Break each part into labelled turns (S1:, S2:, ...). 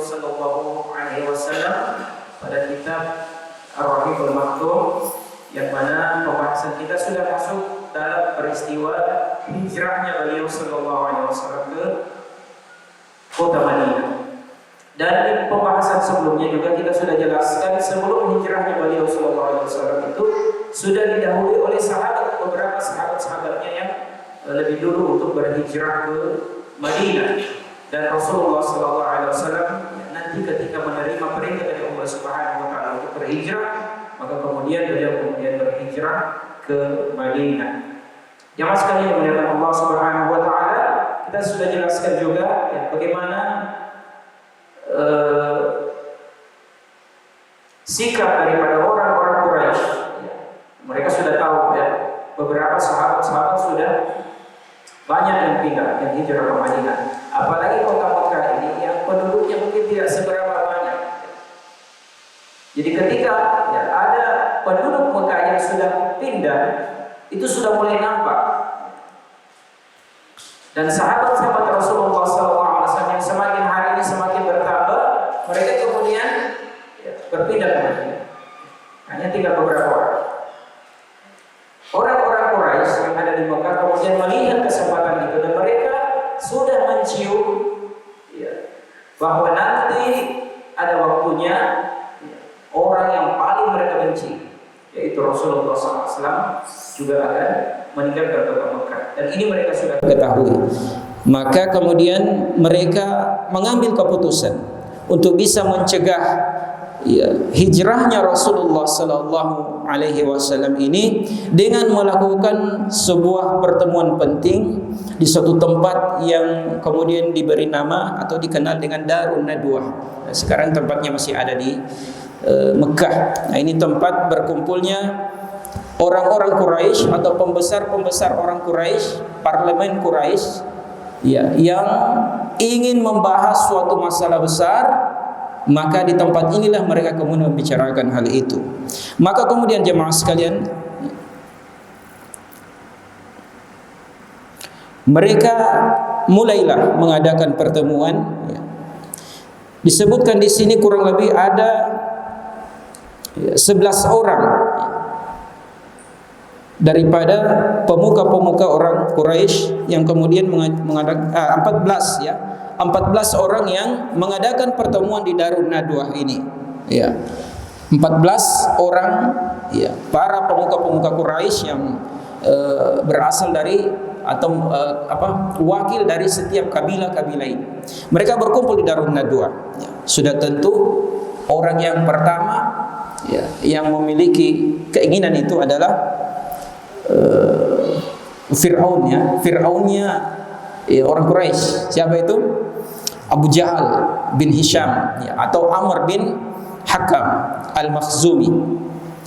S1: Sallallahu Alaihi Wasallam pada kitab Ar-Rahiqul Maktum, yang mana pembahasan kita sudah masuk dalam peristiwa hijrahnya beliau Sallallahu Alaihi Wasallam ke kota Madinah. Dan di pembahasan sebelumnya juga kita sudah jelaskan sebelum hijrahnya beliau Sallallahu Alaihi Wasallam itu sudah didahului oleh beberapa sahabat-sahabatnya yang lebih dulu untuk berhijrah ke Madinah. Dan Rasulullah Sallallahu Alaihi Wasallam nanti ketika menerima perintah dari Allah Subhanahu Wa Taala untuk berhijrah, maka kemudian beliau berhijrah ke Madinah. Jamaah sekalian yang dimuliakan Allah Subhanahu Wa Taala, kita sudah jelaskan juga ya, bagaimana sikap daripada orang-orang Quraisy. Mereka sudah tahu ya, beberapa sahabat-sahabat sudah banyak yang pindah, yang hijrah ke Madinah. Apalagi kota Mekah ini yang penduduknya mungkin tidak seberapa banyak. Jadi ketika ya, ada penduduk Mekah yang sudah pindah, itu sudah mulai nampak. Dan sahabat-sahabat Rasulullah SAW yang semakin hari ini semakin bertambah, mereka kemudian ya, berpindah ke Madinah. Hanya tinggal beberapa orang. Orang-orang Quraisy yang ada di Mekah kemudian melihat kesempatan itu, dan mereka sudah mencium ya, bahwa nanti ada waktunya ya, orang yang paling mereka benci, yaitu Rasulullah SAW, juga akan meninggalkan kota Mekah. Dan ini mereka sudah ketahui. Maka kemudian mereka mengambil keputusan untuk bisa mencegah ya, hijrahnya Rasulullah Sallallahu Alaihi Wasallam ini dengan melakukan sebuah pertemuan penting di suatu tempat yang kemudian diberi nama atau dikenal dengan Darun Nadwah. Nah, sekarang tempatnya masih ada di Mekah. Nah, ini tempat berkumpulnya orang-orang Quraisy atau pembesar-pembesar orang Quraisy, parlemen Quraisy ya, yang ingin membahas suatu masalah besar. Maka di tempat inilah mereka kemudian membicarakan hal itu. Maka kemudian jemaah sekalian, mereka mulailah mengadakan pertemuan ya. Disebutkan di sini kurang lebih ada 11 orang daripada pemuka-pemuka orang Quraisy yang kemudian mengadakan 14 ya. 14 orang yang mengadakan pertemuan di Darun Nadwah ini ya. 14 orang ya, para pemuka-pemuka Quraisy yang berasal dari atau wakil dari setiap kabilah-kabilah ini. Mereka berkumpul di Darun Nadwah ya. Sudah tentu orang yang pertama ya, yang memiliki keinginan itu adalah Fir'aunnya ya, orang Quraisy. Siapa itu? Abu Jahal bin Hisham ya, atau Amr bin Hakam Al-Makhzumi.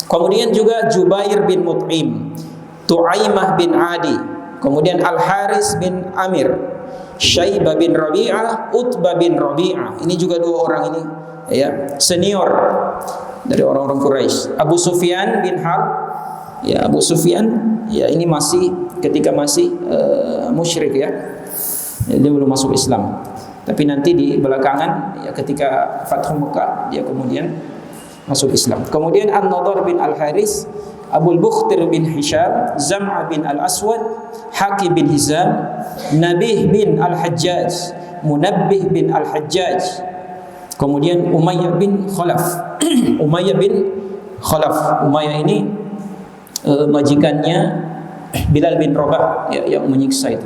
S1: Kemudian juga Jubair bin Mut'im, Tu'aimah bin Adi, kemudian Al-Haris bin Amir, Syaibah bin Rabi'ah, Utbah bin Rabi'ah. Ini juga dua orang ini ya, senior dari orang-orang Quraisy. Abu Sufyan bin Harb ya, Abu Sufyan ya, ini masih ketika masih musyrik ya, dia belum masuk Islam. Tapi nanti di belakangan ya, ketika Fathu Mekah dia kemudian masuk Islam. Kemudian An-Nadhr bin Al-Haris, Abul Bukhtir bin Hisham, Zam'a bin Al-Aswad, Hakim bin Hizam, Nabih bin Al-Hajjaj, Munabbih bin Al-Hajjaj. Kemudian Umayyah bin Khalaf. Umayyah bin Khalaf. Umayyah ini majikannya Bilal bin Rabah ya, yang menyiksa itu.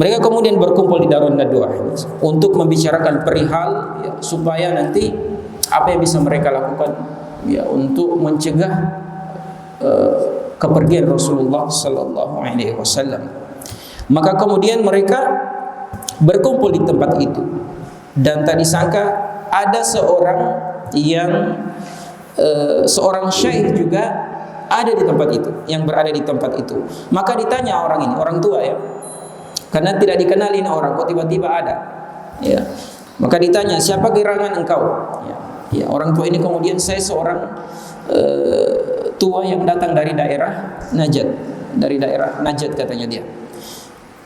S1: Mereka kemudian berkumpul di Darun Nadwah untuk membicarakan perihal ya, supaya nanti apa yang bisa mereka lakukan ya, untuk mencegah kepergian Rasulullah Sallallahu Alaihi Wasallam. Maka kemudian mereka berkumpul di tempat itu, dan tak disangka ada seorang yang seorang syekh juga ada di tempat itu, yang berada di tempat itu. Maka ditanya orang ini, orang tua ya, karena tidak dikenali orang, kok tiba-tiba ada ya. Maka ditanya, siapa gerangan engkau ya, ya, orang tua ini kemudian, saya seorang tua yang datang dari daerah Najd, katanya dia.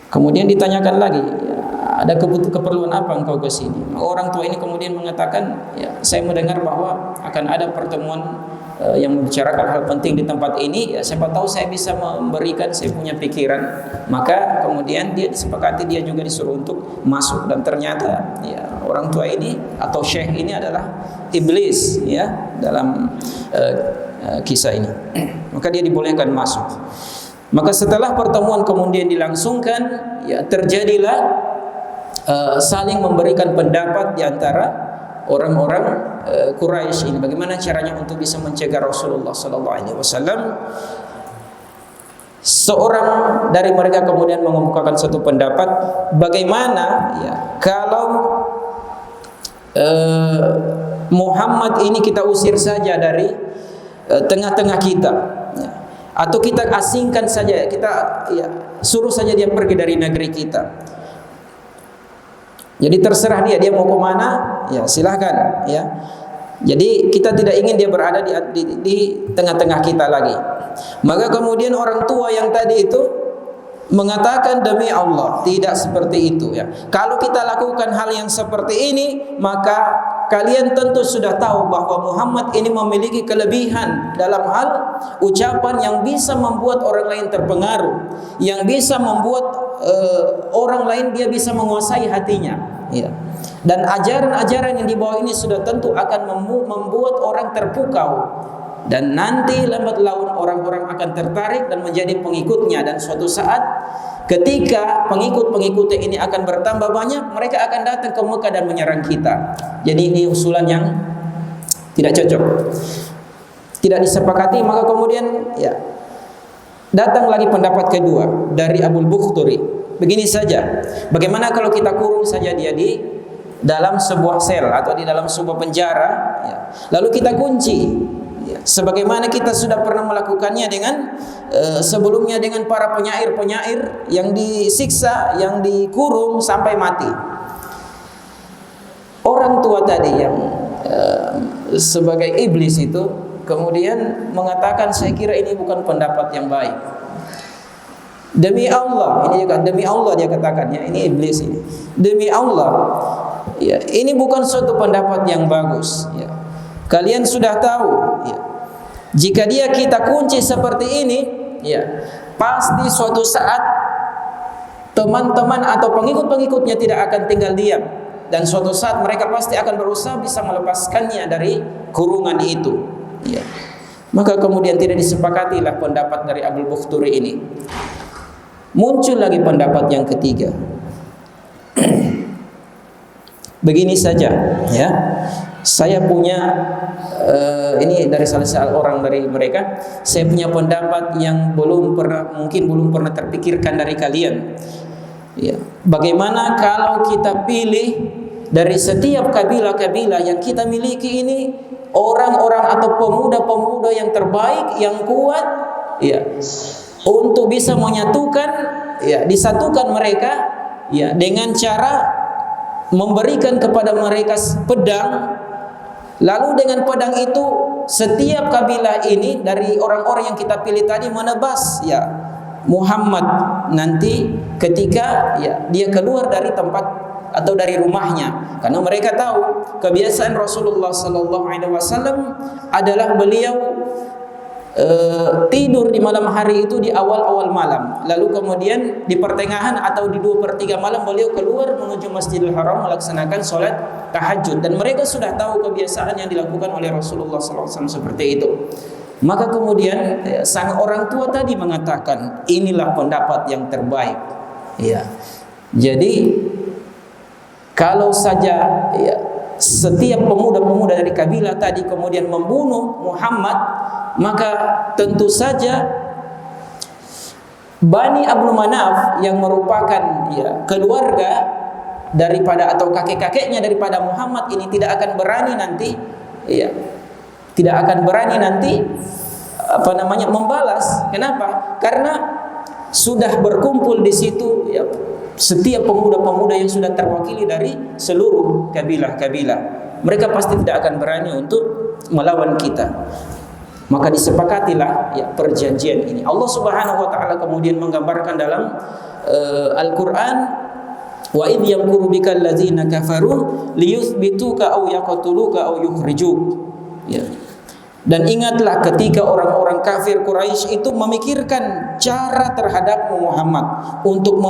S1: Kemudian ditanyakan lagi, ya, ada keperluan apa engkau ke sini? Orang tua ini kemudian mengatakan, ya, saya mendengar bahwa akan ada pertemuan yang membicarakan hal penting di tempat ini, ya, siapa tahu saya bisa memberikan saya punya pikiran. Maka kemudian dia disepakati, dia juga disuruh untuk masuk, dan ternyata ya orang tua ini atau syekh ini adalah iblis, ya, dalam kisah ini. Maka dia dibolehkan masuk. Maka setelah pertemuan kemudian dilangsungkan, ya, terjadilah saling memberikan pendapat di antara orang-orang Quraisy ini, bagaimana caranya untuk bisa mencegah Rasulullah sallallahu alaihi wasallam. Seorang dari mereka kemudian mengemukakan satu pendapat, bagaimana ya kalau Muhammad ini kita usir saja dari tengah-tengah kita, ya, atau kita asingkan saja, kita ya suruh saja dia pergi dari negeri kita. Jadi terserah dia mau ke mana, ya silahkan, ya. Jadi kita tidak ingin dia berada di tengah-tengah kita lagi. Maka kemudian orang tua yang tadi itu mengatakan, demi Allah tidak seperti itu, ya. Kalau kita lakukan hal yang seperti ini, maka kalian tentu sudah tahu bahwa Muhammad ini memiliki kelebihan dalam hal ucapan yang bisa membuat orang lain terpengaruh, yang bisa membuat orang lain dia bisa menguasai hatinya, ya. Dan ajaran-ajaran yang dibawa ini sudah tentu akan membuat orang terpukau, dan nanti lambat laun orang-orang akan tertarik dan menjadi pengikutnya, dan suatu saat ketika pengikut-pengikutnya ini akan bertambah banyak, mereka akan datang ke Mekah dan menyerang kita. Jadi ini usulan yang tidak cocok, tidak disepakati. Maka kemudian ya datang lagi pendapat kedua dari Abul Bukhturi. Begini saja, bagaimana kalau kita kurung saja dia di dalam sebuah sel atau di dalam sebuah penjara, ya, lalu kita kunci, ya, sebagaimana kita sudah pernah melakukannya dengan sebelumnya dengan para penyair-penyair yang disiksa, yang dikurung sampai mati. Orang tua tadi yang sebagai iblis itu kemudian mengatakan, saya kira ini bukan pendapat yang baik. Demi Allah, ini juga demi Allah dia katakan, ya, ini iblis ini. Demi Allah, ya, ini bukan suatu pendapat yang bagus, ya. Kalian sudah tahu, ya, jika dia kita kunci seperti ini, ya, pasti suatu saat teman-teman atau pengikut-pengikutnya tidak akan tinggal diam, dan suatu saat mereka pasti akan berusaha bisa melepaskannya dari kurungan itu, ya. Maka kemudian tidak disepakatilah pendapat dari Abul Bukhturi ini. Muncul lagi pendapat yang ketiga. Begini saja, ya. Saya punya ini dari salah seorang dari mereka. Saya punya pendapat yang mungkin belum pernah terpikirkan dari kalian. Ya. Bagaimana kalau kita pilih dari setiap kabilah-kabilah yang kita miliki ini orang-orang atau pemuda-pemuda yang terbaik, yang kuat, ya, untuk bisa menyatukan, ya, disatukan mereka, ya, dengan cara memberikan kepada mereka pedang. Lalu dengan pedang itu setiap kabilah ini dari orang-orang yang kita pilih tadi menebas, ya, Muhammad nanti ketika, ya, dia keluar dari tempat atau dari rumahnya, karena mereka tahu kebiasaan Rasulullah sallallahu alaihi wasallam adalah beliau tidur di malam hari itu di awal-awal malam, lalu kemudian di pertengahan atau di 2/3 malam beliau keluar menuju Masjidil Haram melaksanakan sholat tahajud, dan mereka sudah tahu kebiasaan yang dilakukan oleh Rasulullah SAW seperti itu. Maka kemudian sang orang tua tadi mengatakan, inilah pendapat yang terbaik, ya. Jadi kalau saja, ya, setiap pemuda-pemuda dari kabilah tadi kemudian membunuh Muhammad, maka tentu saja Bani Abdul Manaf yang merupakan, ya, keluarga daripada atau kakek-kakeknya daripada Muhammad ini tidak akan berani nanti, ya, tidak akan berani nanti membalas. Kenapa? Karena sudah berkumpul di situ, ya, setiap pemuda-pemuda yang sudah terwakili dari seluruh kabilah-kabilah. Mereka pasti tidak akan berani untuk melawan kita. Maka disepakatilah, ya, perjanjian ini. Allah Subhanahu wa taala kemudian menggambarkan dalam Al-Qur'an
S2: Wa idh yamkuru bikal ladzina kafaru liyuthbituka aw yaqtuluka aw yukhrijuk. Ya. Dan ingatlah ketika orang-orang kafir Quraisy itu memikirkan cara terhadapmu Muhammad untuk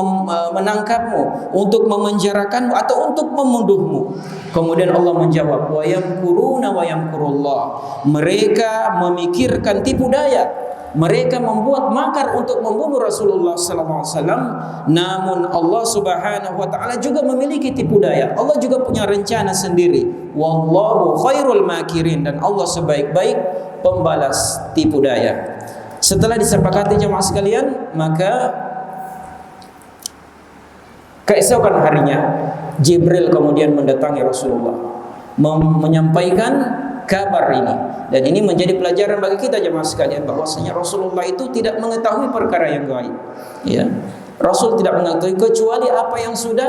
S2: menangkapmu, untuk memenjarakanmu atau untuk membunuhmu. Kemudian Allah menjawab, wa yamkuruna wa yamkurullah. Mereka memikirkan tipu daya, mereka membuat makar untuk membunuh Rasulullah sallallahu alaihi wasallam, namun Allah Subhanahu wa taala juga memiliki tipu daya. Allah juga punya rencana sendiri. Wallahu khairul makirin, dan Allah sebaik-baik pembalas tipu daya. Setelah disepakati jemaah sekalian, maka keesokan harinya Jibril kemudian mendatangi Rasulullah menyampaikan kabar ini. Dan ini menjadi pelajaran bagi kita jemaah sekalian, bahwasanya Rasulullah itu tidak mengetahui perkara yang gaib. Ya. Rasul tidak mengetahui kecuali apa yang sudah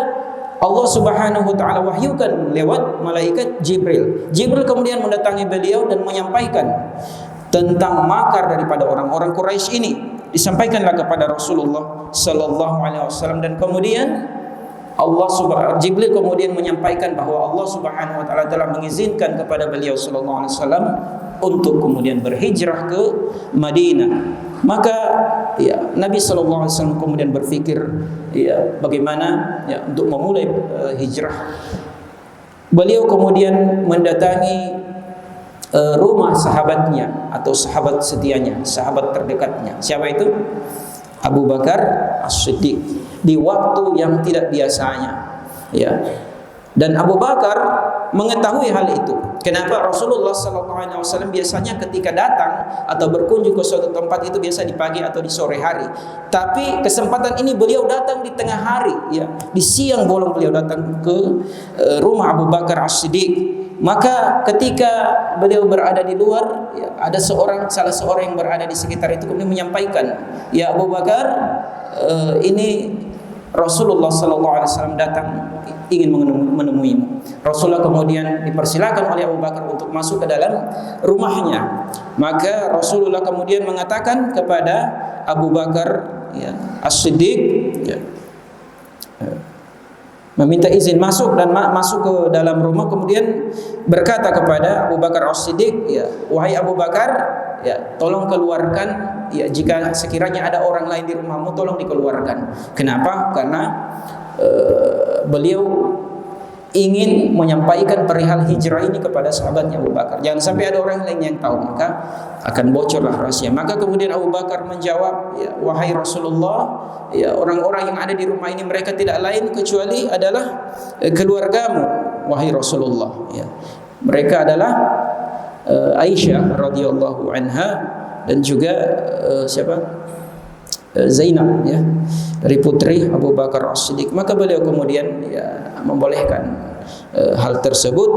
S2: Allah Subhanahu wa taala wahyukan lewat malaikat Jibril. Jibril kemudian mendatangi beliau dan menyampaikan tentang makar daripada orang-orang Quraisy ini. Disampaikanlah kepada Rasulullah sallallahu alaihi wasallam, dan kemudian Jibril kemudian menyampaikan bahwa Allah Subhanahu wa taala telah mengizinkan kepada beliau sallallahu alaihi wasallam untuk kemudian berhijrah ke Madinah. Maka ya, Nabi sallallahu alaihi wasallam kemudian berpikir ya, bagaimana ya untuk memulai hijrah. Beliau kemudian mendatangi rumah sahabatnya atau sahabat setianya, sahabat terdekatnya. Siapa itu? Abu Bakar As-Siddiq, di waktu yang tidak biasanya. Ya. Dan Abu Bakar mengetahui hal itu. Kenapa? Rasulullah SAW biasanya ketika datang atau berkunjung ke suatu tempat itu biasa di pagi atau di sore hari. Tapi kesempatan ini beliau datang di tengah hari, ya, di siang bolong beliau datang ke rumah Abu Bakar As-Siddiq. Maka ketika beliau berada di luar, ya, ada salah seorang yang berada di sekitar itu kemudian menyampaikan, ya Abu Bakar, ini Rasulullah SAW datang ingin menemuimu. Rasulullah kemudian dipersilakan oleh Abu Bakar untuk masuk ke dalam rumahnya. Maka Rasulullah kemudian mengatakan kepada Abu Bakar ya, As-Siddiq, ya, meminta izin masuk dan masuk ke dalam rumah, kemudian berkata kepada Abu Bakar As-Siddiq, ya, wahai Abu Bakar, ya, tolong keluarkan, ya, jika sekiranya ada orang lain di rumahmu tolong dikeluarkan. Kenapa? Karena beliau ingin menyampaikan perihal hijrah ini kepada sahabatnya Abu Bakar. Jangan sampai ada orang lain yang tahu, maka akan bocorlah rahasia. Maka kemudian Abu Bakar menjawab, ya, wahai Rasulullah, ya, orang-orang yang ada di rumah ini mereka tidak lain kecuali adalah keluargamu, wahai Rasulullah. Ya. Mereka adalah Aisyah radhiyallahu anha dan juga siapa? Zainab, ya, dari putri Abu Bakar As-Siddiq. Maka beliau kemudian ya membolehkan hal tersebut,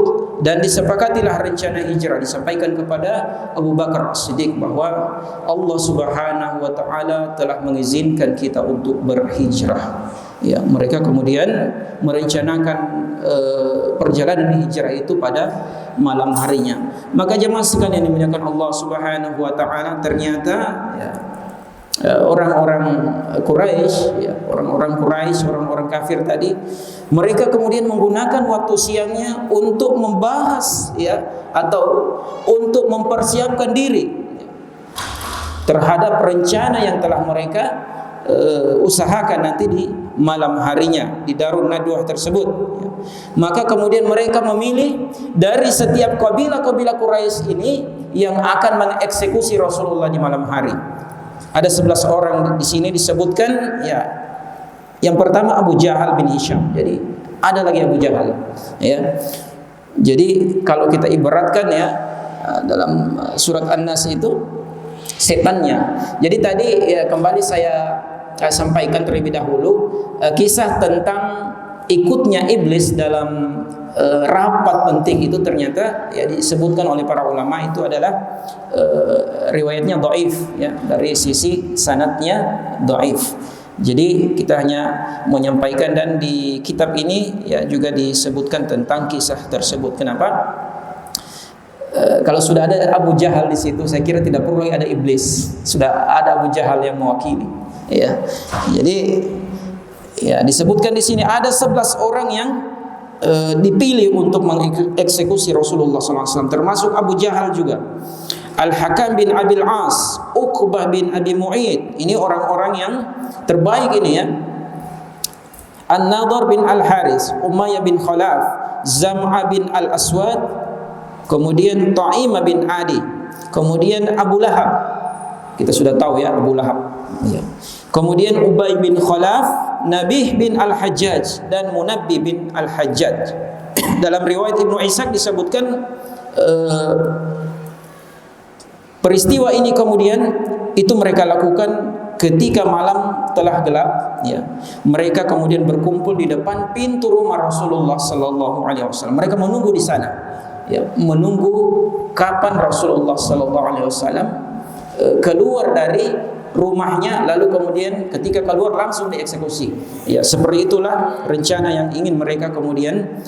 S2: dan disepakatilah rencana hijrah. Disampaikan kepada Abu Bakar As-Siddiq bahwa Allah Subhanahu wa taala telah mengizinkan kita untuk berhijrah. Ya, mereka kemudian merencanakan perjalanan hijrah itu pada malam harinya. Maka jemaah sekalian yang dimuliakan Allah Subhanahu wa taala, ternyata ya, orang-orang Quraisy, ya, orang-orang kafir tadi, mereka kemudian menggunakan waktu siangnya untuk membahas, ya, atau untuk mempersiapkan diri terhadap rencana yang telah mereka usahakan nanti di malam harinya di Darun Nadwah tersebut. Ya. Maka kemudian mereka memilih dari setiap kabilah-kabilah Quraisy ini yang akan mengeksekusi Rasulullah di malam hari. Ada 11 orang di sini disebutkan, ya. Yang pertama Abu Jahal bin Hisham. Jadi ada lagi Abu Jahal, ya. Jadi kalau kita ibaratkan, ya, dalam surat An-Nas itu setannya. Jadi tadi ya, kembali saya sampaikan terlebih dahulu kisah tentang ikutnya iblis dalam rapat penting itu, ternyata ya disebutkan oleh para ulama itu adalah riwayatnya dhaif, ya, dari sisi sanadnya dhaif. Jadi kita hanya menyampaikan, dan di kitab ini ya juga disebutkan tentang kisah tersebut. Kenapa? Kalau sudah ada Abu Jahal di situ, saya kira tidak perlu ada iblis. Sudah ada Abu Jahal yang mewakili. Ya, jadi Ya, disebutkan di sini ada 11 orang yang dipilih untuk mengeksekusi Rasulullah SAW, termasuk Abu Jahal juga, Al-Hakam bin Abil As, Uqbah bin Abi Mu'id. Ini orang-orang yang terbaik ini ya. An-Nadhr bin Al-Haris, Umayyah bin Khalaf, Zam'a bin Al-Aswad, kemudian Ta'imah bin Adi, kemudian Abu Lahab. Kita sudah tahu ya Abu Lahab. Ya. Kemudian Ubay bin Khalaf, Nabih bin Al-Hajjaj, dan Munabbi bin Al-Hajjaj. Dalam riwayat Ibnu Ishaq disebutkan peristiwa ini kemudian itu mereka lakukan ketika malam telah gelap. Ya. Mereka kemudian berkumpul di depan pintu rumah Rasulullah Sallallahu Alaihi Wasallam. Mereka menunggu di sana, ya, menunggu kapan Rasulullah Sallallahu Alaihi Wasallam keluar dari rumahnya, lalu kemudian ketika keluar langsung dieksekusi. Ya, seperti itulah rencana yang ingin mereka kemudian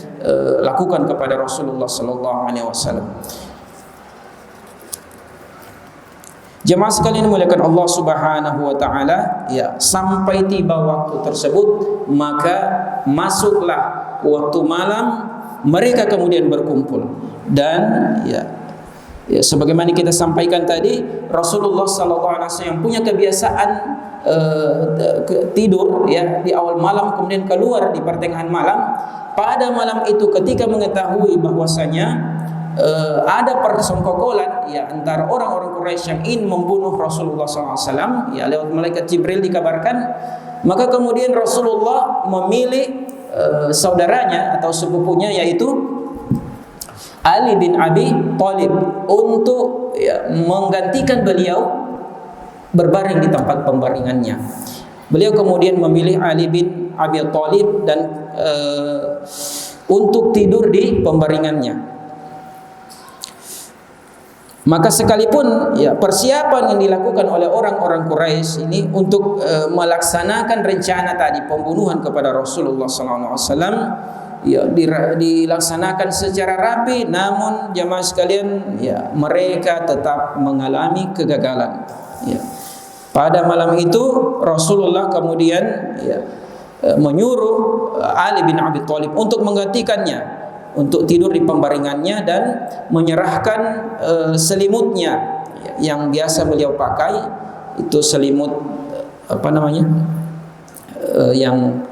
S2: lakukan kepada Rasulullah sallallahu alaihi wasallam. Jemaah sekalian dimuliakan Allah Subhanahu wa taala, ya, sampai tiba waktu tersebut maka masuklah waktu malam, mereka kemudian berkumpul dan ya, sebagaimana kita sampaikan tadi, Rasulullah SAW yang punya kebiasaan tidur ya di awal malam kemudian keluar di pertengahan malam. Pada malam itu ketika mengetahui bahwasanya ada persengkokolan ya antara orang-orang Quraisy yang ingin membunuh Rasulullah SAW, ya lewat malaikat Jibril dikabarkan, maka kemudian Rasulullah memilih saudaranya atau sepupunya yaitu Ali bin Abi Thalib untuk menggantikan beliau berbaring di tempat pembaringannya. Beliau kemudian memilih Ali bin Abi Thalib dan untuk tidur di pembaringannya. Maka sekalipun ya persiapan yang dilakukan oleh orang-orang Quraisy ini untuk melaksanakan rencana tadi pembunuhan kepada Rasulullah SAW, ya dilaksanakan secara rapi, namun jamaah sekalian ya mereka tetap mengalami kegagalan. Ya. Pada malam itu Rasulullah kemudian ya menyuruh Ali bin Abi Thalib untuk menggantikannya, untuk tidur di pembaringannya dan menyerahkan selimutnya yang biasa beliau pakai, itu selimut apa namanya yang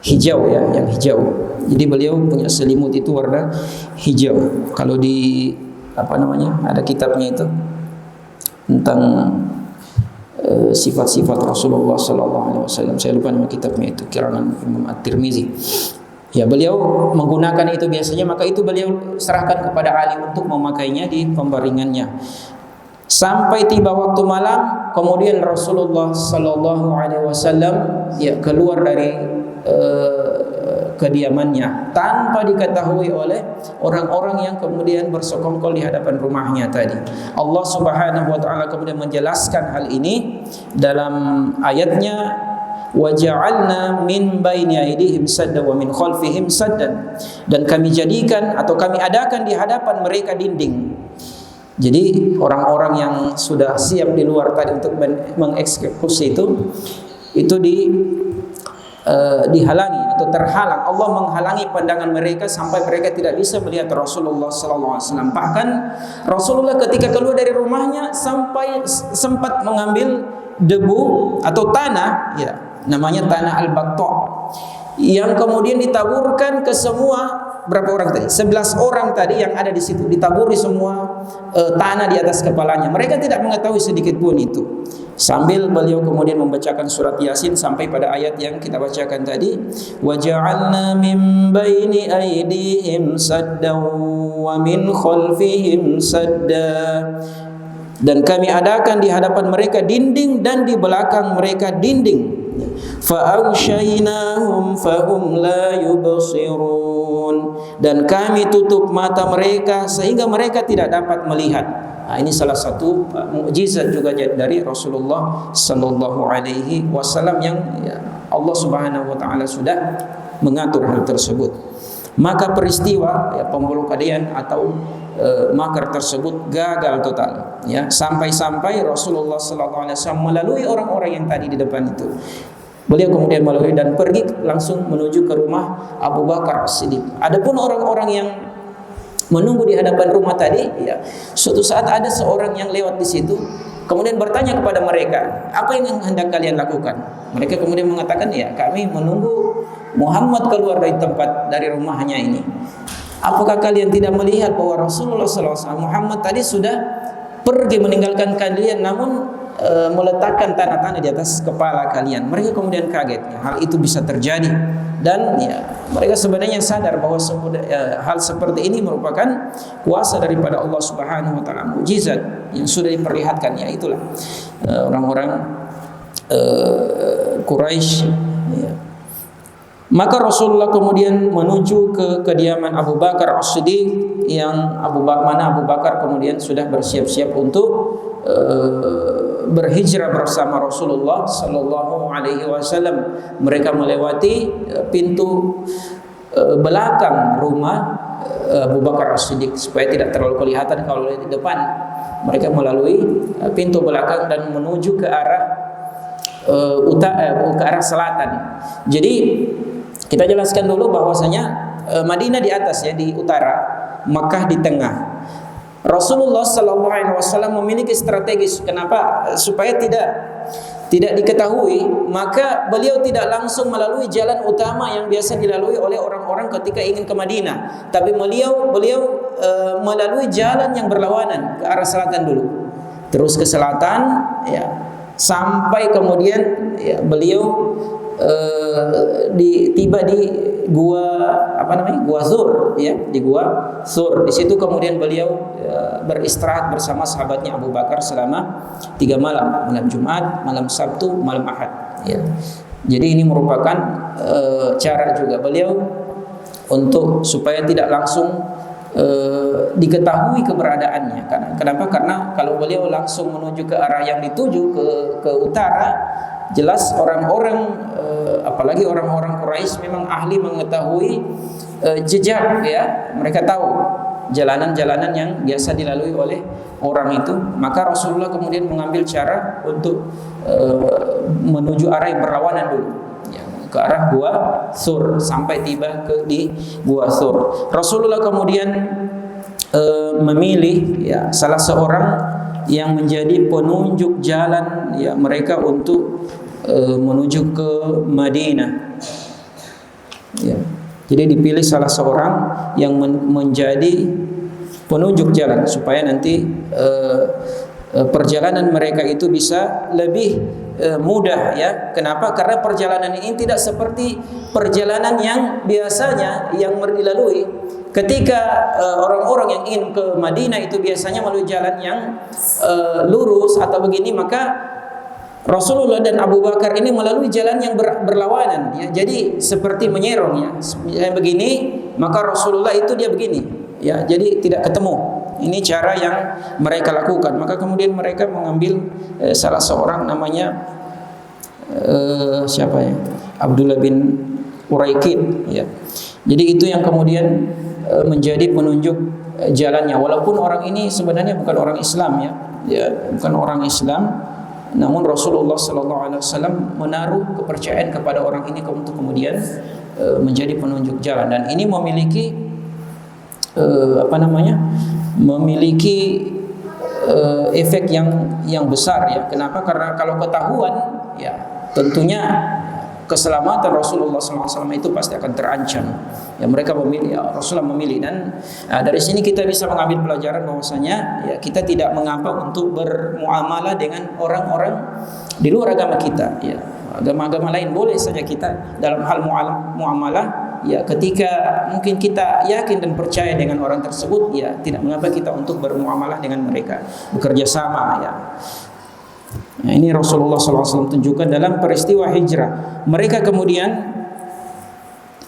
S2: hijau ya, yang hijau. Jadi beliau punya selimut itu warna hijau. Kalau di apa namanya ada kitabnya itu tentang sifat-sifat Rasulullah Sallallahu Alaihi Wasallam. Saya lupa nama kitabnya itu, karangan Imam At-Tirmizi. Ya beliau menggunakan itu biasanya, maka itu beliau serahkan kepada Ali untuk memakainya di pembaringannya. Sampai tiba waktu malam, kemudian Rasulullah Sallallahu Alaihi Wasallam ya keluar dari kediamannya tanpa diketahui oleh orang-orang yang kemudian bersekongkol di hadapan rumahnya tadi. Allah Subhanahu wa taala kemudian menjelaskan hal ini dalam ayatnya, wa ja'alna min baini aydihim saddan wa min khalfihim saddan, dan kami jadikan atau kami adakan di hadapan mereka dinding. Jadi orang-orang yang sudah siap di luar tadi untuk mengeksekusi itu dihalangi atau terhalang. Allah menghalangi pandangan mereka sampai mereka tidak bisa melihat Rasulullah SAW. Bahkan Rasulullah ketika keluar dari rumahnya sampai sempat mengambil debu atau tanah, ya namanya tanah al-batta, yang kemudian ditaburkan ke semua berapa orang tadi? 11 orang tadi yang ada di situ, ditaburi semua tanah di atas kepalanya. Mereka tidak mengetahui sedikit pun itu. Sambil beliau kemudian membacakan surat Yasin sampai pada ayat yang kita bacakan tadi, wa ja'alna min baini aydihim saddan wa min khalfihim sadda, dan kami adakan di hadapan mereka dinding dan di belakang mereka dinding. Fa'aghshaynahum fahum la yubsirun, dan kami tutup mata mereka sehingga mereka tidak dapat melihat. Nah, ini salah satu mukjizat juga dari Rasulullah sallallahu alaihi wasallam yang Allah Subhanahu wa taala sudah mengatur hal tersebut. Maka peristiwa pemblokadean atau makar tersebut gagal total, ya, sampai-sampai Rasulullah sallallahu alaihi wasallam melalui orang-orang yang tadi di depan itu Beliau kemudian melalui dan pergi langsung menuju ke rumah Abu Bakar As-Siddiq. Adapun orang-orang yang menunggu di hadapan rumah tadi, ya, suatu saat ada seorang yang lewat di situ, kemudian bertanya kepada mereka, apa yang hendak kalian lakukan? Mereka kemudian mengatakan, ya, kami menunggu Muhammad keluar dari rumahnya ini. Apakah kalian tidak melihat bahwa Rasulullah SAW Muhammad tadi sudah pergi meninggalkan kalian, namun meletakkan tanah-tanah di atas kepala kalian? Mereka kemudian kaget, ya, hal itu bisa terjadi, dan ya, mereka sebenarnya sadar bahwa hal seperti ini merupakan kuasa daripada Allah Subhanahu wa taala, mukjizat yang sudah diperlihatkan. Ya, itulah orang-orang Quraisy, ya. Maka Rasulullah kemudian menuju ke kediaman Abu Bakar As-Siddiq, yang Abu Bakar kemudian sudah bersiap-siap untuk berhijrah bersama Rasulullah sallallahu alaihi wasallam. Mereka melewati pintu belakang rumah Abu Bakar As-Siddiq supaya tidak terlalu kelihatan kalau di depan. Mereka melalui pintu belakang dan menuju ke arah ke arah selatan. Jadi kita jelaskan dulu bahwasanya Madinah di atas, ya, di utara, Makkah di tengah. Rasulullah sallallahu alaihi wasallam memiliki strategi. Kenapa? Supaya tidak diketahui, maka beliau tidak langsung melalui jalan utama yang biasa dilalui oleh orang-orang ketika ingin ke Madinah, tapi beliau melalui jalan yang berlawanan ke arah selatan dulu, terus ke selatan, ya, sampai kemudian, ya, beliau tiba di gua Zur, ya, di gua Zur. Di situ kemudian beliau beristirahat bersama sahabatnya Abu Bakar selama 3 malam, malam Jumat, malam Sabtu, malam Ahad, ya. Jadi ini merupakan cara juga beliau untuk supaya tidak langsung diketahui keberadaannya. Kenapa? Karena kalau beliau langsung menuju ke arah yang dituju ke utara, jelas orang-orang apalagi orang-orang Quraisy memang ahli mengetahui jejak, ya. Mereka tahu jalanan-jalanan yang biasa dilalui oleh orang itu. Maka Rasulullah kemudian mengambil cara untuk menuju arah yang berlawanan dulu, ya, ke arah Gua Sur sampai tiba di Gua Sur. Rasulullah kemudian memilih, ya, salah seorang yang menjadi penunjuk jalan, ya, mereka untuk menuju ke Madinah, ya. Jadi dipilih salah seorang yang menjadi penunjuk jalan supaya nanti perjalanan mereka itu bisa lebih mudah, ya. Kenapa? Karena perjalanan ini tidak seperti perjalanan yang biasanya yang dilalui. Ketika orang-orang yang ingin ke Madinah itu biasanya melalui jalan yang lurus atau begini, maka Rasulullah dan Abu Bakar ini melalui jalan yang berlawanan, ya. Jadi seperti menyerong, ya. Yang begini, maka Rasulullah itu dia begini, ya. Jadi tidak ketemu. Ini cara yang mereka lakukan. Maka kemudian mereka mengambil salah seorang namanya siapa, ya? Abdullah bin Uraikid, ya. Jadi itu yang kemudian menjadi penunjuk jalannya. Walaupun orang ini sebenarnya bukan orang Islam, ya, bukan orang Islam. Namun Rasulullah SAW menaruh kepercayaan kepada orang ini untuk kemudian menjadi penunjuk jalan, dan ini memiliki memiliki efek yang besar, ya. Kenapa? Karena kalau ketahuan, ya, tentunya keselamatan Rasulullah SAW itu pasti akan terancam. Ya, mereka memilih, ya, Rasulullah memilih, dan dari sini kita bisa mengambil pelajaran bahwasanya, ya, kita tidak mengapa untuk bermuamalah dengan orang-orang di luar agama kita, ya. Agama-agama lain boleh saja kita dalam hal muamalah, ya, ketika mungkin kita yakin dan percaya dengan orang tersebut, ya, tidak mengapa kita untuk bermuamalah dengan mereka, bekerja sama, ya. Nah, ini Rasulullah SAW tunjukkan dalam peristiwa hijrah. Mereka kemudian,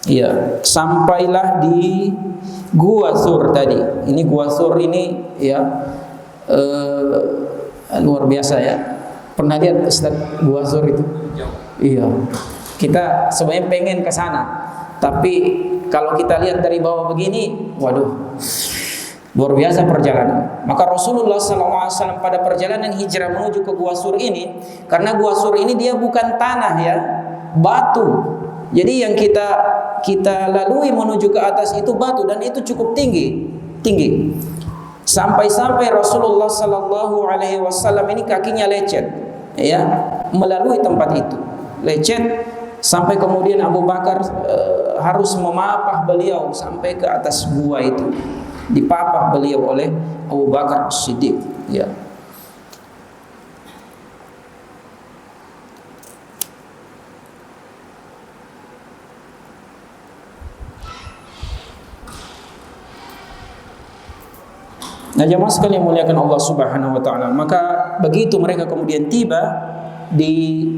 S2: ya, sampailah di Gua Sur tadi. Ini Gua Sur ini, ya, luar biasa, ya. Pernah lihat Ustaz Gua Sur itu? Iya. Kita sebenarnya pengen ke sana, tapi kalau kita lihat dari bawah begini, waduh, luar biasa perjalanan. Maka Rasulullah SAW pada perjalanan hijrah menuju ke Gua Sur ini, karena Gua Sur ini dia bukan tanah, ya, batu. Jadi yang kita lalui menuju ke atas itu batu, dan itu cukup tinggi. Sampai-sampai Rasulullah sallallahu alaihi wasallam ini kakinya lecet, ya, melalui tempat itu. Lecet sampai kemudian Abu Bakar harus memapah beliau sampai ke atas gua itu. Dipapah beliau oleh Abu Bakar As-Siddiq, ya. Nah, jemaah sekalian muliakan Allah Subhanahu wa taala, maka begitu mereka kemudian tiba di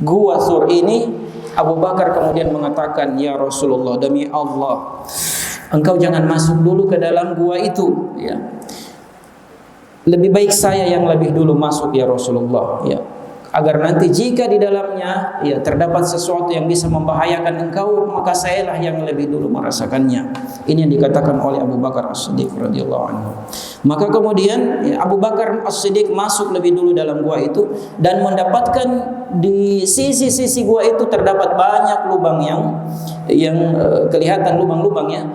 S2: Gua Thur ini, Abu Bakar kemudian mengatakan, "Ya Rasulullah, demi Allah, engkau jangan masuk dulu ke dalam gua itu, ya. Lebih baik saya yang lebih dulu masuk, ya Rasulullah, ya. Agar nanti jika di dalamnya ya terdapat sesuatu yang bisa membahayakan engkau, maka sayalah yang lebih dulu merasakannya." Ini yang dikatakan oleh Abu Bakar As-Siddiq radhiyallahu anhu. Maka kemudian ya, Abu Bakar As-Siddiq masuk lebih dulu dalam gua itu, dan mendapatkan di sisi-sisi gua itu terdapat banyak lubang yang kelihatan lubang-lubangnya.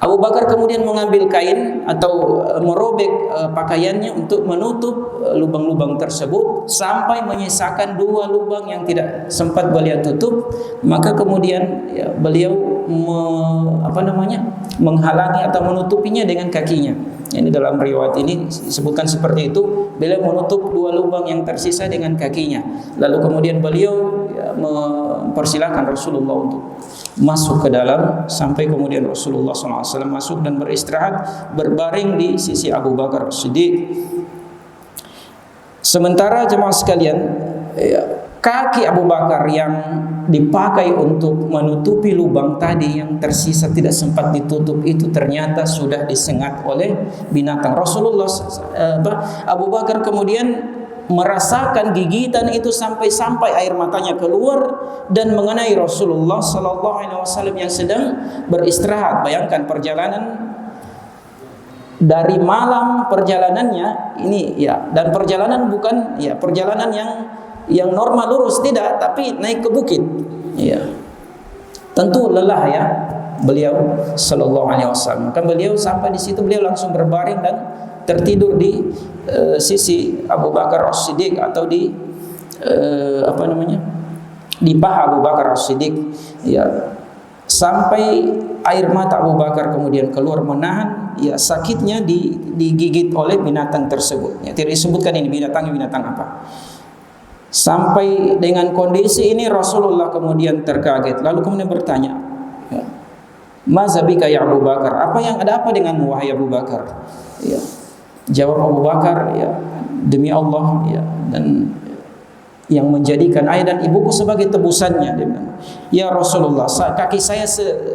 S2: Abu Bakar kemudian mengambil kain atau merobek pakaiannya untuk menutup lubang-lubang tersebut sampai menyisakan 2 lubang yang tidak sempat beliau tutup. Maka kemudian ya, beliau menghalangi atau menutupinya dengan kakinya. Ini dalam riwayat ini disebutkan seperti itu. Beliau menutup 2 lubang yang tersisa dengan kakinya. Lalu kemudian beliau ya, mempersilahkan Rasulullah untuk masuk ke dalam, sampai kemudian Rasulullah SAW masuk dan beristirahat berbaring di sisi Abu Bakar As-Siddiq. Sementara jemaah sekalian, ya, kaki Abu Bakar yang dipakai untuk menutupi lubang tadi yang tersisa tidak sempat ditutup itu ternyata sudah disengat oleh binatang. Abu Bakar kemudian merasakan gigitan itu sampai air matanya keluar dan mengenai Rasulullah sallallahu alaihi wasallam yang sedang beristirahat. Bayangkan perjalanan dari malam perjalanannya ini ya, dan perjalanan bukan ya perjalanan yang normal lurus, tidak, tapi naik ke bukit. Ya. Tentu lelah ya beliau sallallahu alaihi wasallam. Maka beliau sampai di situ beliau langsung berbaring dan tertidur di sisi Abu Bakar As-Siddiq atau di di paha Abu Bakar As-Siddiq, ya, sampai air mata Abu Bakar kemudian keluar menahan ya sakitnya digigit oleh binatang tersebut. Ya, tidak disebutkan ini binatang apa. Sampai dengan kondisi ini Rasulullah kemudian terkaget, lalu kemudian bertanya, ya, "Mazabika ya Abu Bakar? Ada apa denganmu wahai Abu Bakar?" Ya. Jawab Abu Bakar, ya, "Demi Allah, ya, dan yang menjadikan ayah dan ibuku sebagai tebusannya." Dia bilang, "Ya Rasulullah, kaki saya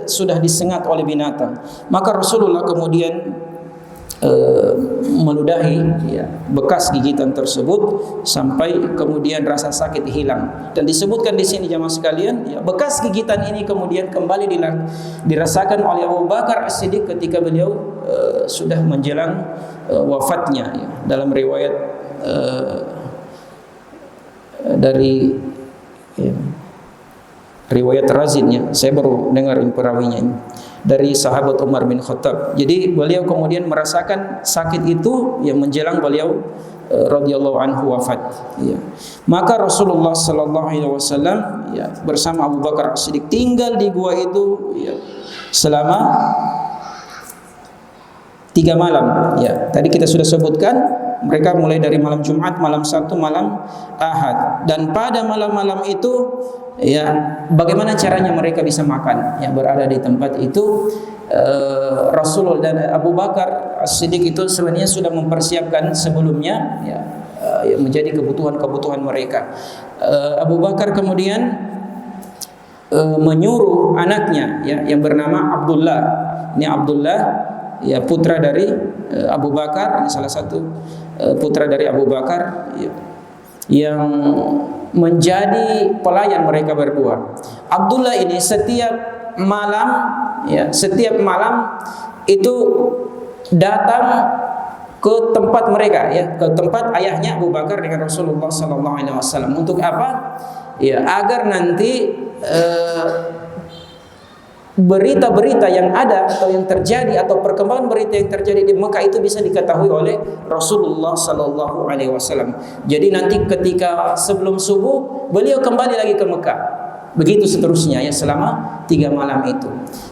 S2: sudah disengat oleh binatang." Maka Rasulullah kemudian meludahi ya, bekas gigitan tersebut sampai kemudian rasa sakit hilang. Dan disebutkan di sini jamaah sekalian, ya, bekas gigitan ini kemudian kembali dirasakan oleh Abu Bakar As-Siddiq ketika beliau sudah menjelang wafatnya. Ya. Dalam riwayat dari ya, riwayat Razin, ya, saya baru dengar perawinya ini dari sahabat Umar bin Khattab. Jadi beliau kemudian merasakan sakit itu yang menjelang beliau radhiyallahu anhu wafat. Ya. Maka Rasulullah sallallahu alaihi wasallam ya, bersama Abu Bakar As-Siddiq tinggal di gua itu ya, selama 3 malam. Ya, tadi kita sudah sebutkan mereka mulai dari malam Jumat, malam Sabtu, malam Ahad. Dan pada malam-malam itu ya, bagaimana caranya mereka bisa makan? Ya, berada di tempat itu Rasulullah dan Abu Bakar As-Siddiq itu sebenarnya sudah mempersiapkan sebelumnya ya, menjadi kebutuhan mereka. Abu Bakar kemudian menyuruh anaknya ya, yang bernama Abdullah. Ini Abdullah ya, putra dari Abu Bakar, ini salah satu putra dari Abu Bakar ya, yang menjadi pelayan mereka berdua. Abdullah ini setiap malam itu datang ke tempat mereka ya, ke tempat ayahnya Abu Bakar dengan Rasulullah sallallahu alaihi wasallam. Untuk apa? ya, agar nanti berita-berita yang ada atau yang terjadi atau perkembangan berita yang terjadi di Mekah itu bisa diketahui oleh Rasulullah sallallahu alaihi wasallam. Jadi nanti ketika sebelum subuh beliau kembali lagi ke Mekah. Begitu seterusnya ya selama 3 malam itu.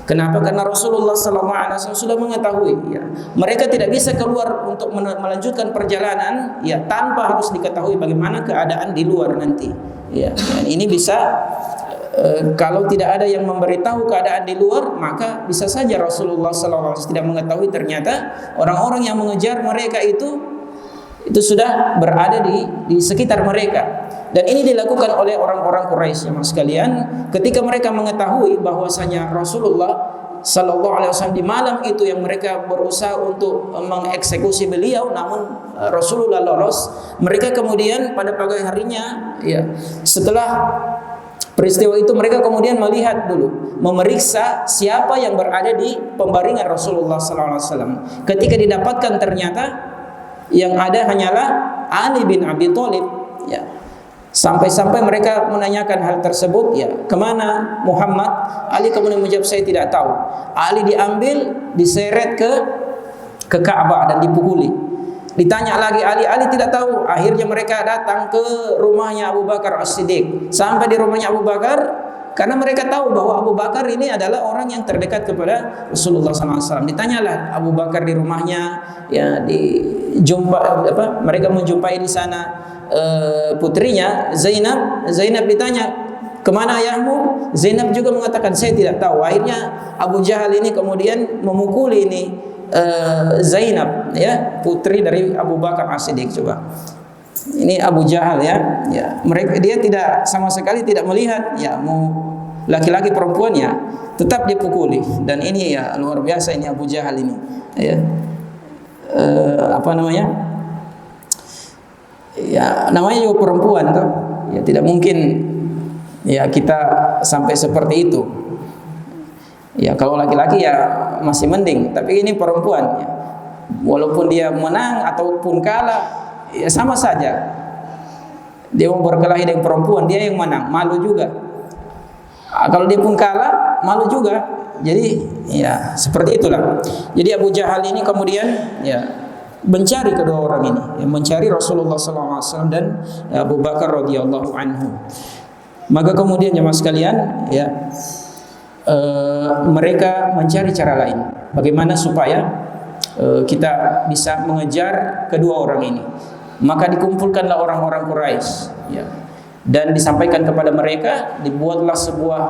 S2: Kenapa? Karena Rasulullah sallallahu alaihi wasallam sudah mengetahui ya, mereka tidak bisa keluar untuk melanjutkan perjalanan ya tanpa harus diketahui bagaimana keadaan di luar nanti. Ya, dan ini bisa kalau tidak ada yang memberitahu keadaan di luar, maka bisa saja Rasulullah SAW tidak mengetahui ternyata orang-orang yang mengejar mereka itu sudah berada di sekitar mereka. Dan ini dilakukan oleh orang-orang Quraisy, mas sekalian, ketika mereka mengetahui bahwasanya Rasulullah Sallallahu Alaihi Wasallam di malam itu yang mereka berusaha untuk mengeksekusi beliau, namun Rasulullah lolos. Mereka kemudian pada pagi harinya, ya, setelah peristiwa itu mereka kemudian melihat dulu, memeriksa siapa yang berada di pembaringan Rasulullah SAW. Ketika didapatkan ternyata yang ada hanyalah Ali bin Abi Thalib. Ya. Sampai-sampai mereka menanyakan hal tersebut, ya, kemana Muhammad? Ali kemudian menjawab, saya tidak tahu. Ali diambil, diseret ke Ka'bah dan dipukuli. Ditanya lagi Ali tidak tahu. Akhirnya mereka datang ke rumahnya Abu Bakar As-Siddiq. Sampai di rumahnya Abu Bakar, karena mereka tahu bahwa Abu Bakar ini adalah orang yang terdekat kepada Rasulullah SAW. Ditanyalah Abu Bakar di rumahnya, ya, mereka menjumpai di sana putrinya Zainab. Zainab ditanya, kemana ayahmu? Zainab juga mengatakan, saya tidak tahu. Akhirnya Abu Jahal ini kemudian memukuli ini Zainab, ya, putri dari Abu Bakar As-Siddiq. Coba, ini Abu Jahal, ya, dia tidak sama sekali tidak melihat, ya, mau laki-laki perempuannya, tetap dipukuli. Dan ini ya luar biasa ini Abu Jahal ini, ya, ya, namanya juga perempuan tuh, ya, tidak mungkin ya kita sampai seperti itu. Ya, kalau laki-laki ya masih mending, tapi ini perempuan, ya. Walaupun dia menang ataupun kalah, ya sama saja. Dia mau berkelahi dengan perempuan, dia yang menang, malu juga. Kalau dia pun kalah, malu juga. Jadi ya seperti itulah. Jadi Abu Jahal ini kemudian ya mencari kedua orang ini, ya, mencari Rasulullah SAW dan Abu Bakar radhiyallahu anhu. Maka kemudian jemaah sekalian, ya, mereka mencari cara lain bagaimana supaya kita bisa mengejar kedua orang ini. Maka dikumpulkanlah orang-orang Quraisy, ya, dan disampaikan kepada mereka, dibuatlah sebuah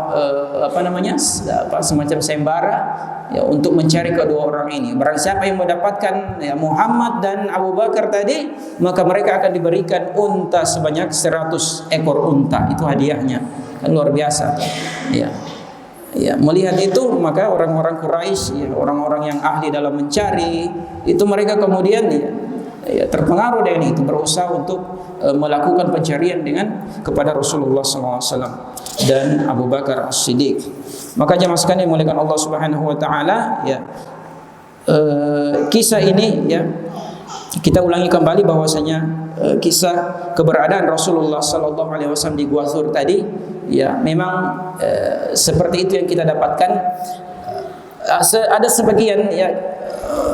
S2: semacam sayembara, ya, untuk mencari kedua orang ini. Barang siapa yang mendapatkan, ya, Muhammad dan Abu Bakar tadi, maka mereka akan diberikan unta sebanyak 100 ekor unta. Itu hadiahnya, kan luar biasa, ya. Ya, melihat itu maka orang-orang Quraisy, ya, orang-orang yang ahli dalam mencari itu, mereka kemudian ya terpengaruh dengan itu, berusaha untuk melakukan pencarian kepada Rasulullah SAW dan Abu Bakar As-Siddiq. Maka jemaah sekalian yang dimuliakan Allah Subhanahu wa taala, ya, kisah ini, ya, kita ulangi kembali bahwasanya kisah keberadaan Rasulullah SAW di Gua Thur tadi, ya, memang seperti itu yang kita dapatkan. Ada sebagian, ya,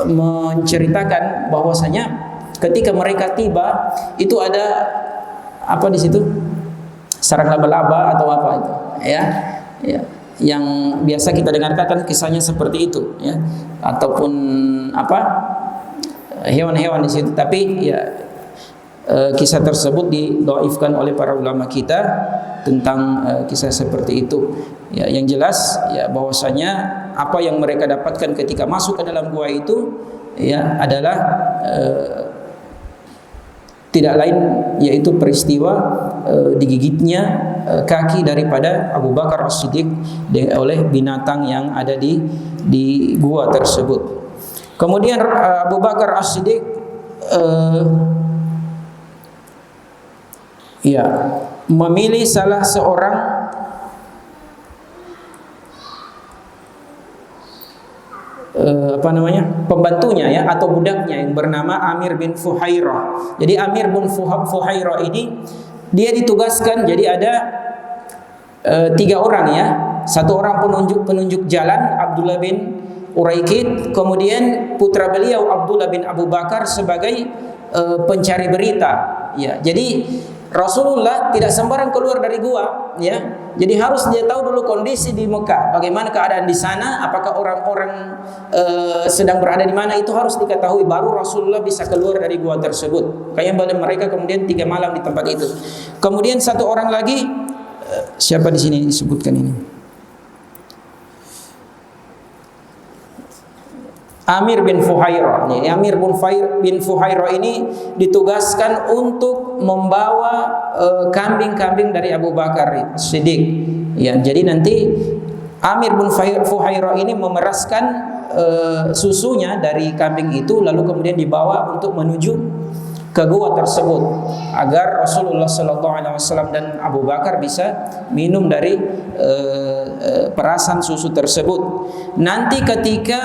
S2: menceritakan bahwasanya ketika mereka tiba itu ada apa di situ, sarang laba-laba atau apa itu, ya, yang biasa kita dengarkan kan kisahnya seperti itu, ya, ataupun apa hewan-hewan di situ. Tapi ya kisah tersebut didhaifkan oleh para ulama kita tentang kisah seperti itu. Ya, yang jelas, ya, bahwasanya apa yang mereka dapatkan ketika masuk ke dalam gua itu, ya, adalah tidak lain yaitu peristiwa digigitnya kaki daripada Abu Bakar As-Siddiq oleh binatang yang ada di gua tersebut. Kemudian Abu Bakar As-Siddiq ya memilih salah seorang pembantunya, ya, atau budaknya yang bernama Amir bin Fuhairah. Jadi Amir bin Fuhairah ini dia ditugaskan, jadi ada tiga orang ya. Satu orang penunjuk jalan, Abdullah bin Uraikid, kemudian putra beliau Abdullah bin Abu Bakar sebagai pencari berita ya. Jadi Rasulullah tidak sembarang keluar dari gua ya. Jadi harus dia tahu dulu kondisi di Mekah, bagaimana keadaan di sana, apakah orang-orang sedang berada di mana, itu harus diketahui baru Rasulullah bisa keluar dari gua tersebut. Kayak mereka kemudian 3 malam di tempat itu. Kemudian satu orang lagi, siapa di sini disebutkan ini? Amir bin Fuhairah. Amir bin Fuhairah ini ditugaskan untuk membawa kambing-kambing dari Abu Bakar Siddiq. Ya, jadi nanti Amir bin Fuhairah ini memeraskan susunya dari kambing itu, lalu kemudian dibawa untuk menuju ke gua tersebut agar Rasulullah SAW dan Abu Bakar bisa minum dari perasan susu tersebut. Nanti ketika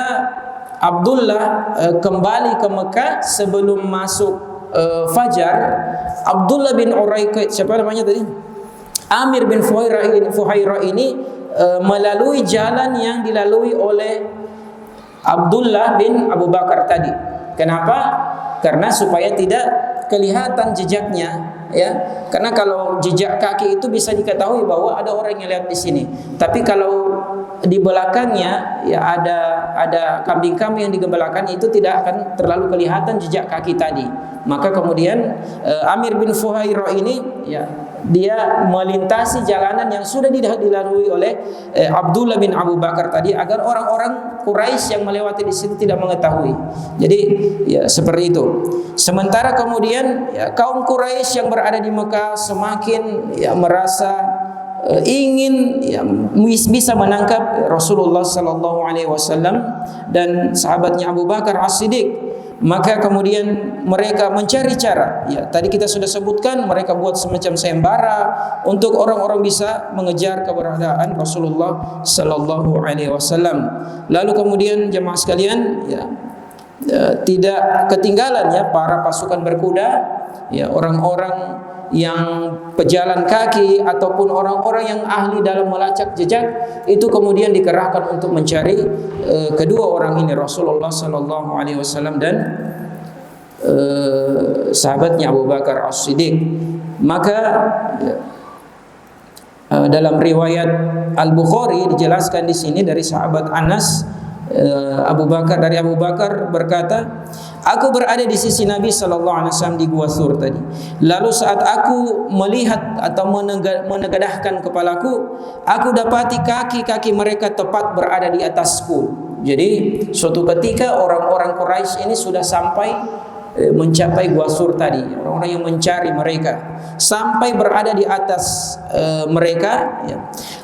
S2: Abdullah kembali ke Mekah sebelum masuk fajar, Abdullah bin Uraikid, siapa namanya tadi? Amir bin Fuhairah ini melalui jalan yang dilalui oleh Abdullah bin Abu Bakar tadi. Kenapa? Karena supaya tidak kelihatan jejaknya ya. Karena kalau jejak kaki itu bisa diketahui bahwa ada orang yang lihat di sini. Tapi kalau di belakangnya ya ada kambing-kambing yang digembalakan, itu tidak akan terlalu kelihatan jejak kaki tadi. Maka kemudian Amir bin Fuhairah ini ya, dia melintasi jalanan yang sudah dilalui oleh Abdullah bin Abu Bakar tadi agar orang-orang Quraisy yang melewati di situ tidak mengetahui. Jadi ya seperti itu. Sementara kemudian ya, kaum Quraisy yang berada di Mekah semakin ya merasa ingin ya, bisa menangkap Rasulullah sallallahu alaihi wasallam dan sahabatnya Abu Bakar As-Siddiq. Maka kemudian mereka mencari cara ya, tadi kita sudah sebutkan, mereka buat semacam sayembara untuk orang-orang bisa mengejar keberadaan Rasulullah sallallahu alaihi wasallam. Lalu kemudian jemaah sekalian ya, tidak ketinggalan ya para pasukan berkuda ya, orang-orang yang pejalan kaki ataupun orang-orang yang ahli dalam melacak jejak itu kemudian dikerahkan untuk mencari kedua orang ini, Rasulullah sallallahu alaihi wasallam dan sahabatnya Abu Bakar As-Siddiq. Maka dalam riwayat Al-Bukhari dijelaskan di sini dari sahabat Anas, Abu Bakar berkata, aku berada di sisi Nabi sallallahu alaihi wasallam di Gua Thur tadi. Lalu saat aku melihat atau menegadahkan kepalaku, aku dapati kaki-kaki mereka tepat berada di atasku. Jadi suatu ketika orang-orang Quraisy ini sudah sampai mencapai Gua Thur tadi, orang-orang yang mencari mereka sampai berada di atas mereka ya.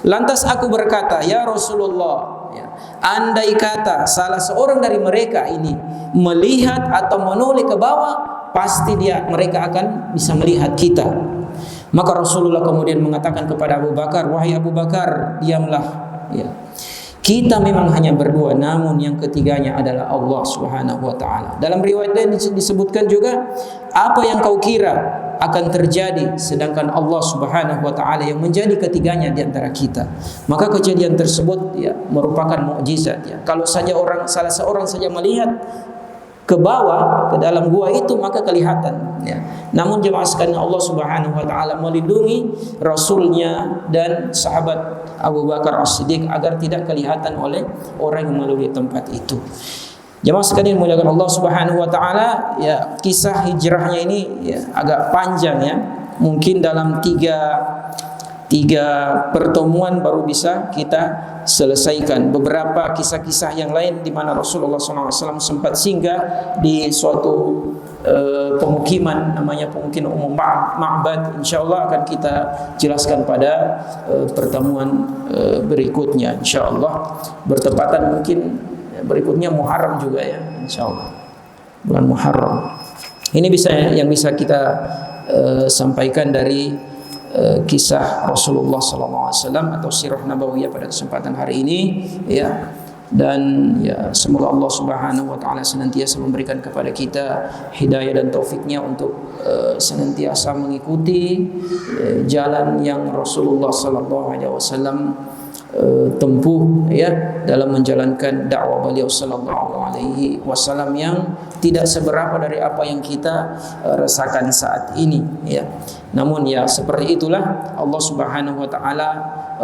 S2: Lantas aku berkata, ya Rasulullah ya, andai kata salah seorang dari mereka ini melihat atau menoleh ke bawah, pasti mereka akan bisa melihat kita. Maka Rasulullah kemudian mengatakan kepada Abu Bakar, wahai Abu Bakar, diamlah ya. Kita memang hanya berdua, namun yang ketiganya adalah Allah Subhanahu wa taala. Dalam riwayat lain disebutkan juga, apa yang kau kira akan terjadi sedangkan Allah Subhanahu wa taala yang menjadi ketiganya di antara kita. Maka kejadian tersebut ya merupakan mukjizat ya. Kalau saja salah seorang saja melihat ke bawah ke dalam gua itu, maka kelihatan ya. Namun jemaah sekalian, Allah Subhanahu wa taala melindungi Rasulnya dan sahabat Abu Bakar As-Siddiq agar tidak kelihatan oleh orang yang melalui tempat itu. Jemaah sekalian muliakan Allah Subhanahu wa taala, ya kisah hijrahnya ini ya agak panjang ya. Mungkin dalam tiga pertemuan baru bisa kita selesaikan. Beberapa kisah-kisah yang lain di mana Rasulullah SAW sempat singgah di suatu pemukiman, namanya pemukiman umum Ma'bad. InsyaAllah akan kita jelaskan pada pertemuan berikutnya, InsyaAllah. Bertepatan mungkin berikutnya Muharram juga ya, InsyaAllah bulan Muharram. Ini yang bisa kita sampaikan dari kisah Rasulullah SAW atau sirah nabawiyah pada kesempatan hari ini ya. dan ya semoga Allah Subhanahu wa taala senantiasa memberikan kepada kita hidayah dan taufiknya untuk senantiasa mengikuti jalan yang Rasulullah sallallahu alaihi wasallam tempuh ya dalam menjalankan dakwah beliau sallallahu alaihi wasallam yang tidak seberapa dari apa yang kita rasakan saat ini ya. Namun ya seperti itulah Allah Subhanahu wa taala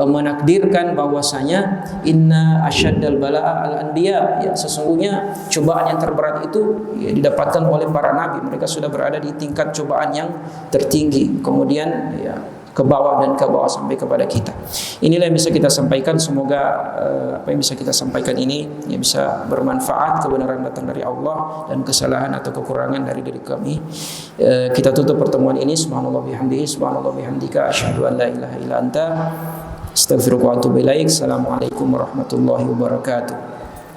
S2: menakdirkan bahwasanya inna asyaddal balaa al anbiya, ya sesungguhnya cobaan yang terberat itu ya, didapatkan oleh para nabi. Mereka sudah berada di tingkat cobaan yang tertinggi, kemudian ya ke bawah dan ke bawah sampai kepada kita. Inilah yang bisa kita sampaikan. Semoga apa yang bisa kita sampaikan ini ya bisa bermanfaat. Kebenaran datang dari Allah dan kesalahan atau kekurangan dari diri kami. Kita tutup pertemuan ini. Subhanallah bihamdihi, subhanallah bihamdika, asyhadu an la ilaha illa anta, astaghfiruka wa atubu ilaik. Assalamualaikum warahmatullahi wabarakatuh.